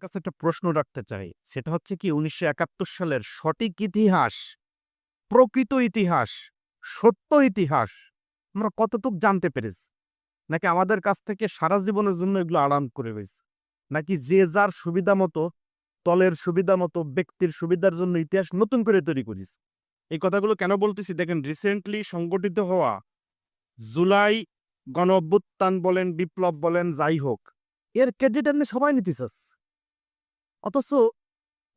কাছে একটা প্রশ্ন রাখতে চাই। সেটা হচ্ছে কি ১৯৭১ সালের সঠিক ইতিহাস, প্রকৃত ইতিহাস, সত্য ইতিহাস আমরা কতটুক জানতে পেরেছি? নাকি আমাদের কাছ থেকে সারা জীবনের জন্য এগুলো আড়াল করে রইছে? নাকি যে যার সুবিধা মতো, দলের সুবিধা মতো, ব্যক্তির সুবিধার জন্য ইতিহাস নতুন করে তৈরি করিস? এই কথাগুলো কেন বলতেছি দেখেন রিসেন্টলি সংগঠিত হওয়া জুলাই গণঅভ্যুত্থান বলেন, বিপ্লব বলেন যাই হোক, এর ক্রেডিট এমনি সবাই নিতে চাচ্ছে। অথচ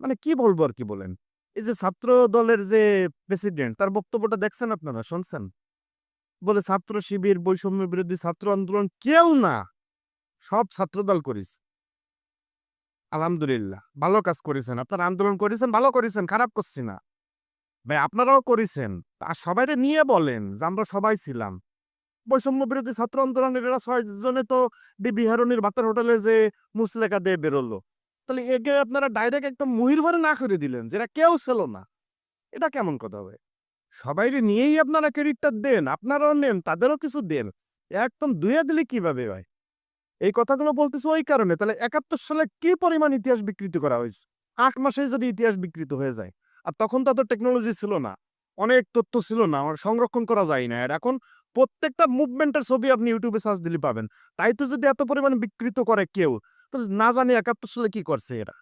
মানে কি বলবো আর কি বলেন? এই যে ছাত্র দলের যে প্রেসিডেন্ট তার বক্তব্যটা দেখছেন আপনারা? শুনছেন? বলে ছাত্র শিবির, বৈষম্য বিরোধী ছাত্র আন্দোলন কেউ না, সব ছাত্রদল করিস। আলহামদুলিল্লাহ ভালো কাজ করেছেন। আপনারা আন্দোলন করেছেন, ভালো করেছেন, খারাপ করছি না। ভাই আপনারাও করেছেন। আর সবাইরে নিয়ে বলেন যে আমরা সবাই ছিলাম। বৈষম্য বিরোধী ছাত্র আন্দোলনের এরা ৬ জনে তো ডিবি হেরোনির ভাতের হোটেলে যে মুচলেকা দিয়ে বেরোলো। তাহলে একে আপনারা ডাইরেক্ট একদম মুহির ভরে না করে দিলেন যে এরা কেউ ছিল না। এটা কেমন কথা ভাই? সবাইরে নিয়েই আপনারা ক্রেডিটটা দেন, আপনারাও নেন, তাদেরও কিছু দেন। একদম ধুইয়া দিলে কিভাবে ভাই? এই কথাগুলো বলতেছি ওই কারণে। তাহলে ৭১ সালে কি পরিমাণ ইতিহাস বিকৃত করা হইছে? ৮ মাসেই যদি ইতিহাস বিকৃত হয়ে যায়। আর তখন তো এত টেকনোলজি ছিল না। অনেক তথ্য ছিল না। সংরক্ষণ করা যায় না। আর এখন প্রত্যেকটা মুভমেন্টের ছবি আপনি YouTube এ সার্চ দিলে পাবেন। তাই তো যদি এত পরিমাণে বিকৃত করে কেউ, তাহলে না জানি ৭১ সালে কি করছে এরা?